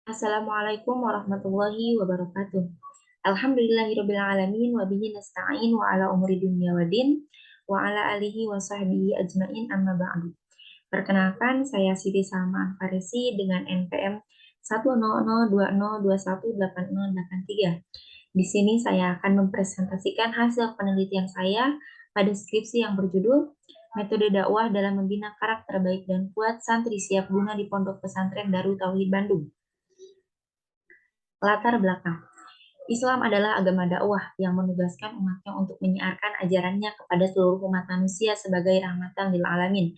Assalamualaikum warahmatullahi wabarakatuh. Alhamdulillahirabbil alamin wa bihi nasta'in wa ala umuri dunya waddin wa ala alihi wa sahbihi ajmain amma ba'du. Perkenalkan saya Siti Salma Farisi dengan NPM 10020218083. Di sini saya akan mempresentasikan hasil penelitian saya pada skripsi yang berjudul Metode dakwah dalam membina karakter baik dan kuat santri siap guna di Pondok Pesantren Darut Tauhid Bandung. Latar belakang. Islam adalah agama dakwah yang menugaskan umatnya untuk menyiarkan ajarannya kepada seluruh umat manusia sebagai rahmatan lil alamin.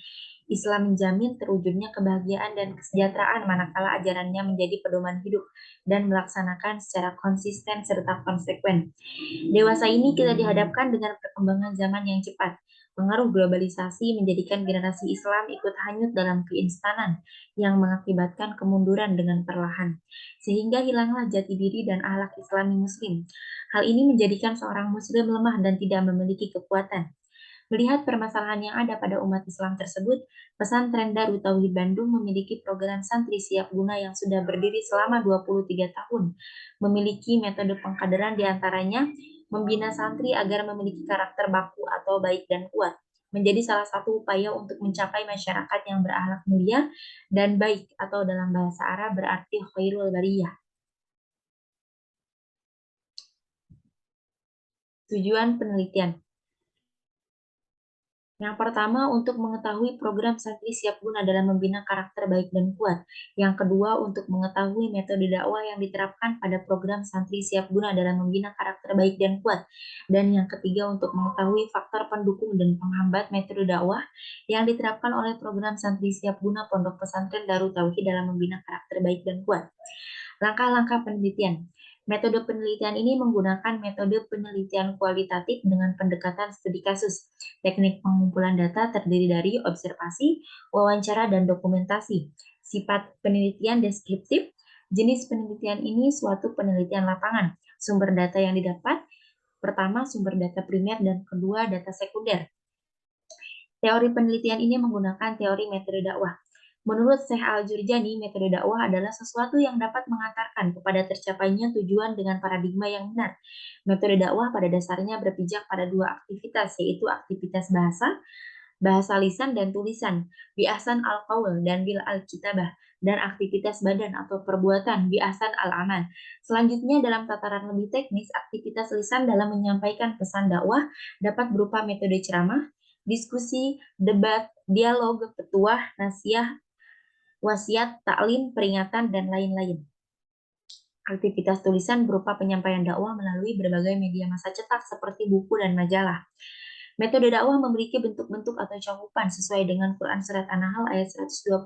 Islam menjamin terwujudnya kebahagiaan dan kesejahteraan manakala ajarannya menjadi pedoman hidup dan melaksanakan secara konsisten serta konsekuen. Dewasa ini kita dihadapkan dengan perkembangan zaman yang cepat. Pengaruh globalisasi menjadikan generasi Islam ikut hanyut dalam keinstanan yang mengakibatkan kemunduran dengan perlahan, sehingga hilanglah jati diri dan akhlak Islami Muslim. Hal ini menjadikan seorang Muslim lemah dan tidak memiliki kekuatan. Melihat permasalahan yang ada pada umat Islam tersebut, Pesantren Darut Tauhid Bandung memiliki program santri siap guna yang sudah berdiri selama 23 tahun. Memiliki metode pengkaderan diantaranya membina santri agar memiliki karakter baku atau baik dan kuat. Menjadi salah satu upaya untuk mencapai masyarakat yang berakhlak mulia dan baik atau dalam bahasa Arab berarti khairul bariyah. Tujuan penelitian. Yang pertama, untuk mengetahui program santri siap guna dalam membina karakter baik dan kuat. Yang kedua, untuk mengetahui metode dakwah yang diterapkan pada program santri siap guna dalam membina karakter baik dan kuat. Dan yang ketiga, untuk mengetahui faktor pendukung dan penghambat metode dakwah yang diterapkan oleh program santri siap guna Pondok Pesantren Darut Tauhid dalam membina karakter baik dan kuat. Langkah-langkah penelitian. Metode penelitian ini menggunakan metode penelitian kualitatif dengan pendekatan studi kasus. Teknik pengumpulan data terdiri dari observasi, wawancara, dan dokumentasi. Sifat penelitian deskriptif. Jenis penelitian ini suatu penelitian lapangan. Sumber data yang didapat, pertama sumber data primer dan kedua data sekunder. Teori penelitian ini menggunakan teori metode dakwah. Menurut Syekh Al-Jurjani, metode dakwah adalah sesuatu yang dapat mengantarkan kepada tercapainya tujuan dengan paradigma yang benar. Metode dakwah pada dasarnya berpijak pada dua aktivitas, yaitu aktivitas bahasa, bahasa lisan dan tulisan, bi'ahsan al-qaul dan bil al-kitabah, dan aktivitas badan atau perbuatan, bi'ahsan al-amal. Selanjutnya, dalam tataran lebih teknis, aktivitas lisan dalam menyampaikan pesan dakwah dapat berupa metode ceramah, diskusi, debat, dialog, petuah, nasiah, wasiat, taklim, peringatan, dan lain-lain. Aktivitas tulisan berupa penyampaian dakwah melalui berbagai media massa cetak seperti buku dan majalah. Metode dakwah memiliki bentuk-bentuk atau cakupan sesuai dengan Quran Surat An-Nahl ayat 125.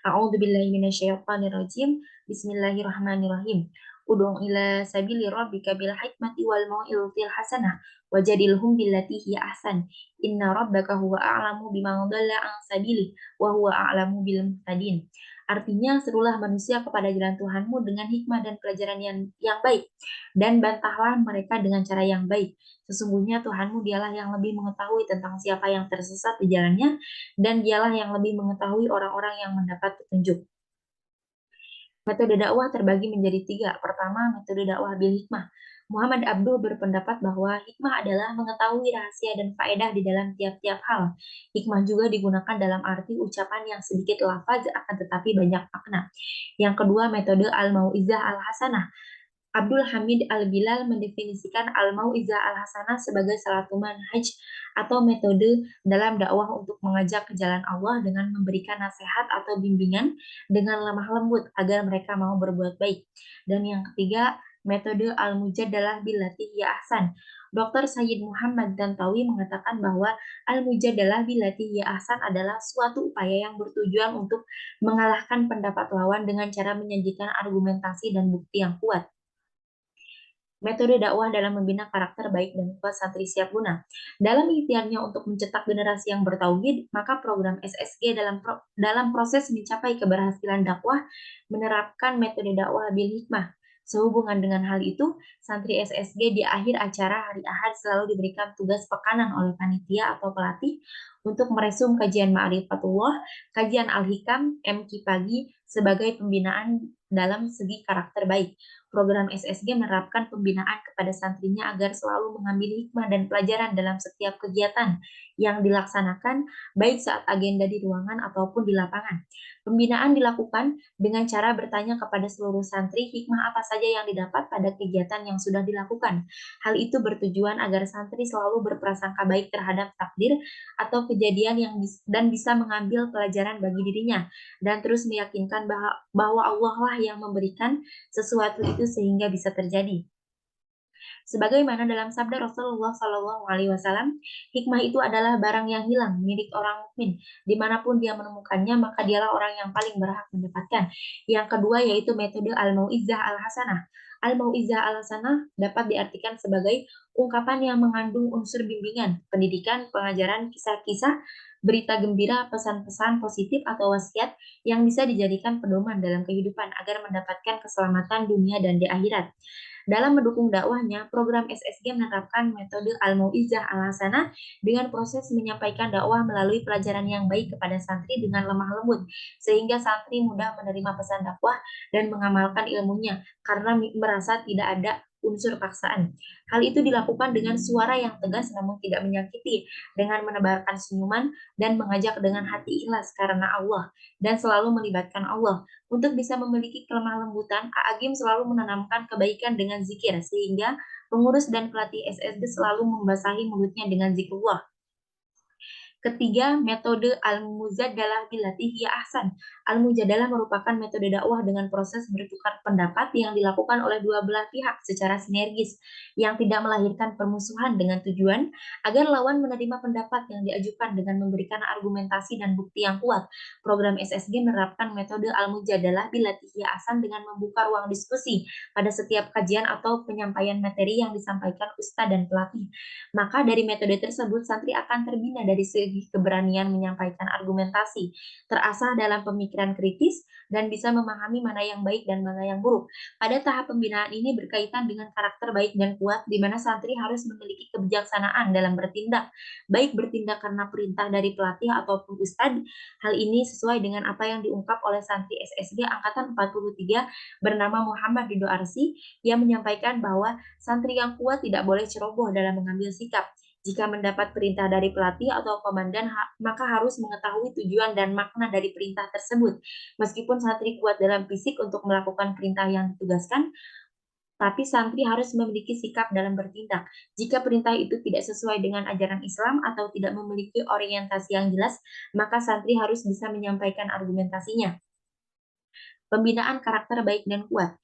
A'udzubillahi minasyaitonirrajim. Bismillahirrahmanirrahim. Ud'u ila sabili rabbika bil hikmati wal mau'izatil hasanah wajadilhum billati hiya ahsan. Inna rabbaka huwa a'lamu biman dhalla an sabili wa huwa a'lamu bil muhtadin. Artinya, serulah manusia kepada jalan Tuhanmu dengan hikmah dan pelajaran yang baik, dan bantahlah mereka dengan cara yang baik. Sesungguhnya Tuhanmu dialah yang lebih mengetahui tentang siapa yang tersesat di jalannya, dan dialah yang lebih mengetahui orang-orang yang mendapat petunjuk. Metode dakwah terbagi menjadi tiga. Pertama, metode dakwah bil hikmah. Muhammad Abdul berpendapat bahwa hikmah adalah mengetahui rahasia dan faedah di dalam tiap-tiap hal. Hikmah juga digunakan dalam arti ucapan yang sedikit lafaz akan tetapi banyak makna. Yang kedua, metode al-mau'izah al-hasanah. Abdul Hamid Al-Bilal mendefinisikan al-mau'izah al-hasanah sebagai salatu manhaj atau metode dalam dakwah untuk mengajak ke jalan Allah dengan memberikan nasihat atau bimbingan dengan lemah lembut agar mereka mau berbuat baik. Dan yang ketiga, metode al-mujadalah billati hiya ahsan. Dr. Sayyid Muhammad Tantawi mengatakan bahwa al-mujadalah billati hiya ahsan adalah suatu upaya yang bertujuan untuk mengalahkan pendapat lawan dengan cara menyajikan argumentasi dan bukti yang kuat. Metode dakwah dalam membina karakter baik dan kuat santri siap guna. Dalam ikhtiarnya untuk mencetak generasi yang bertauhid, maka program SSG dalam proses mencapai keberhasilan dakwah menerapkan metode dakwah bil hikmah. Sehubungan dengan hal itu, santri SSG di akhir acara hari Ahad selalu diberikan tugas pekanan oleh panitia atau pelatih untuk meresum kajian Ma'rifatullah, kajian Al-Hikam, MQ Pagi sebagai pembinaan dalam segi karakter baik. Program SSG menerapkan pembinaan kepada santrinya agar selalu mengambil hikmah dan pelajaran dalam setiap kegiatan yang dilaksanakan, baik saat agenda di ruangan ataupun di lapangan. Pembinaan dilakukan dengan cara bertanya kepada seluruh santri hikmah apa saja yang didapat pada kegiatan yang sudah dilakukan. Hal itu bertujuan agar santri selalu berprasangka baik terhadap takdir atau kejadian dan bisa mengambil pelajaran bagi dirinya dan terus meyakinkan bahwa Allah lah yang memberikan sesuatu itu sehingga bisa terjadi. Sebagaimana dalam sabda Rasulullah Shallallahu Alaihi Wasallam, hikmah itu adalah barang yang hilang milik orang mukmin. Dimanapun dia menemukannya, maka dialah orang yang paling berhak mendapatkan. Yang kedua yaitu metode al-mau'izah al-hasanah. Al-mau'izah al-hasanah dapat diartikan sebagai ungkapan yang mengandung unsur bimbingan, pendidikan, pengajaran, kisah-kisah, berita gembira, pesan-pesan positif atau wasiat yang bisa dijadikan pedoman dalam kehidupan agar mendapatkan keselamatan dunia dan di akhirat. Dalam mendukung dakwahnya, program SSG menerapkan metode Al-Mau'izah Al-Hasanah dengan proses menyampaikan dakwah melalui pelajaran yang baik kepada santri dengan lemah lembut, sehingga santri mudah menerima pesan dakwah dan mengamalkan ilmunya karena merasa tidak ada unsur paksaan. Hal itu dilakukan dengan suara yang tegas namun tidak menyakiti, dengan menebarkan senyuman dan mengajak dengan hati ikhlas karena Allah dan selalu melibatkan Allah. Untuk bisa memiliki kelemah lembutan, A'agim selalu menanamkan kebaikan dengan zikir, sehingga pengurus dan pelatih SSD selalu membasahi mulutnya dengan zikrullah. Ketiga, metode al-mujadalah billati hiya ahsan. Al-mujadalah merupakan metode dakwah dengan proses bertukar pendapat yang dilakukan oleh dua belah pihak secara sinergis, yang tidak melahirkan permusuhan dengan tujuan agar lawan menerima pendapat yang diajukan dengan memberikan argumentasi dan bukti yang kuat. Program SSG menerapkan metode al-mujadalah billati hiya ahsan dengan membuka ruang diskusi pada setiap kajian atau penyampaian materi yang disampaikan ustadz dan pelatih. Maka dari metode tersebut, santri akan terbina dari segi keberanian menyampaikan argumentasi, terasah dalam pemikiran kritis, dan bisa memahami mana yang baik dan mana yang buruk. Pada tahap pembinaan ini berkaitan dengan karakter baik dan kuat, di mana santri harus memiliki kebijaksanaan dalam bertindak, baik bertindak karena perintah dari pelatih ataupun ustadz. Hal ini sesuai dengan apa yang diungkap oleh santri SSG Angkatan 43 bernama Muhammad Ridho Arsi, yang menyampaikan bahwa santri yang kuat tidak boleh ceroboh dalam mengambil sikap. Jika mendapat perintah dari pelatih atau komandan, maka harus mengetahui tujuan dan makna dari perintah tersebut. Meskipun santri kuat dalam fisik untuk melakukan perintah yang ditugaskan, tapi santri harus memiliki sikap dalam bertindak. Jika perintah itu tidak sesuai dengan ajaran Islam atau tidak memiliki orientasi yang jelas, maka santri harus bisa menyampaikan argumentasinya. Pembinaan karakter baik dan kuat.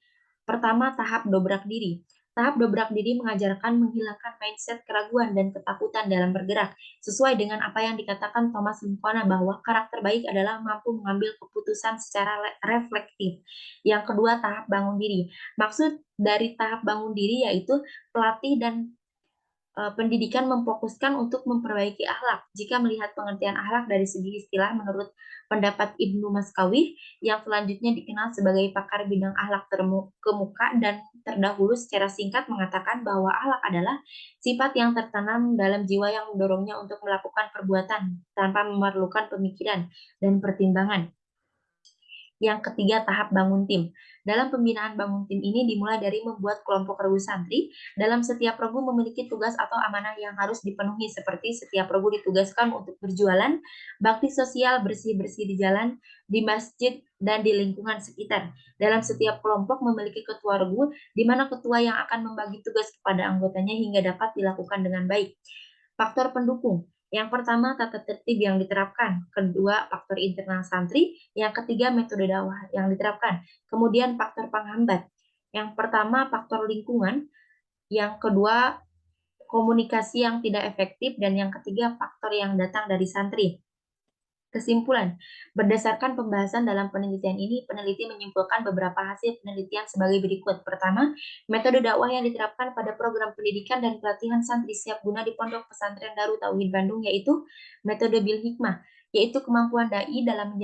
Pertama, tahap dobrak diri. Tahap dobrak diri mengajarkan menghilangkan mindset keraguan dan ketakutan dalam bergerak, sesuai dengan apa yang dikatakan Thomas Lincona bahwa karakter baik adalah mampu mengambil keputusan secara reflektif. Yang kedua, tahap bangun diri. Maksud dari tahap bangun diri yaitu pelatih dan pendidikan memfokuskan untuk memperbaiki akhlak. Jika melihat pengertian akhlak dari segi istilah menurut pendapat Ibnu Maskawih yang selanjutnya dikenal sebagai pakar bidang akhlak terkemuka dan terdahulu secara singkat mengatakan bahwa akhlak adalah sifat yang tertanam dalam jiwa yang mendorongnya untuk melakukan perbuatan tanpa memerlukan pemikiran dan pertimbangan. Yang ketiga, tahap bangun tim. Dalam pembinaan bangun tim ini dimulai dari membuat kelompok regu santri. Dalam setiap regu memiliki tugas atau amanah yang harus dipenuhi, seperti setiap regu ditugaskan untuk berjualan, bakti sosial, bersih-bersih di jalan, di masjid, dan di lingkungan sekitar. Dalam setiap kelompok memiliki ketua regu, di mana ketua yang akan membagi tugas kepada anggotanya hingga dapat dilakukan dengan baik. Faktor pendukung. Yang pertama, tata tertib yang diterapkan. Kedua, faktor internal santri. Yang ketiga, metode dakwah yang diterapkan. Kemudian, faktor penghambat. Yang pertama, faktor lingkungan. Yang kedua, komunikasi yang tidak efektif. Dan yang ketiga, faktor yang datang dari santri. Kesimpulan, berdasarkan pembahasan dalam penelitian ini, peneliti menyimpulkan beberapa hasil penelitian sebagai berikut. Pertama, metode dakwah yang diterapkan pada program pendidikan dan pelatihan santri siap guna di Pondok Pesantren Darut Tauhid Bandung yaitu metode Bil Hikmah, yaitu kemampuan dai dalam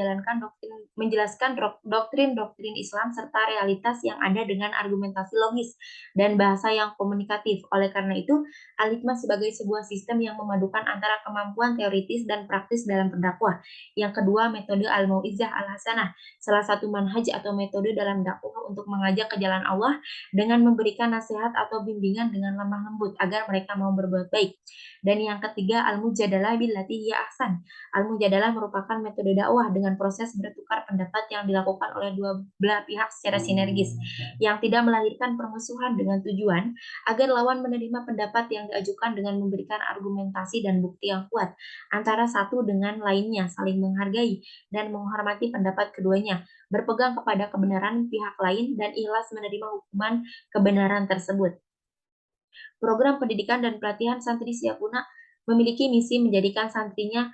menjelaskan doktrin-doktrin Islam serta realitas yang ada dengan argumentasi logis dan bahasa yang komunikatif. Oleh karena itu, Al-Hikmah sebagai sebuah sistem yang memadukan antara kemampuan teoritis dan praktis dalam berdakwah. Yang kedua, metode Al-Mau'izah Al-Hasanah, salah satu manhaj atau metode dalam dakwah untuk mengajak ke jalan Allah dengan memberikan nasihat atau bimbingan dengan lemah lembut agar mereka mau berbuat baik. Dan yang ketiga, Al-Mujadalah billati hiya ahsan. Al-Mujadalah merupakan metode dakwah dengan proses bertukar pendapat yang dilakukan oleh dua belah pihak secara sinergis, yang tidak melahirkan permusuhan dengan tujuan agar lawan menerima pendapat yang diajukan dengan memberikan argumentasi dan bukti yang kuat antara satu dengan lainnya, saling menghargai dan menghormati pendapat keduanya, berpegang kepada kebenaran pihak lain dan ikhlas menerima hukuman kebenaran tersebut. Program pendidikan dan pelatihan santri siap guna memiliki misi menjadikan santrinya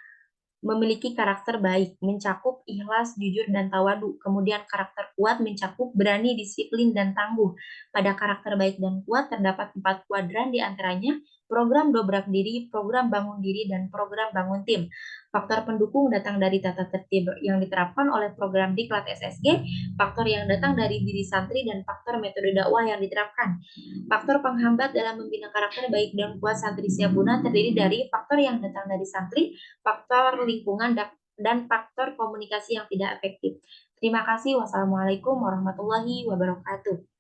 memiliki karakter baik, mencakup ikhlas, jujur, dan tawadu. Kemudian karakter kuat mencakup berani, disiplin, dan tangguh. Pada karakter baik dan kuat terdapat 4 kuadran di antaranya program dobrak diri, program bangun diri, dan program bangun tim. Faktor pendukung datang dari tata tertib yang diterapkan oleh program Diklat SSG, faktor yang datang dari diri santri, dan faktor metode dakwah yang diterapkan. Faktor penghambat dalam membina karakter baik dan kuat santri siap guna terdiri dari faktor yang datang dari santri, faktor lingkungan, dan faktor komunikasi yang tidak efektif. Terima kasih. Wassalamualaikum warahmatullahi wabarakatuh.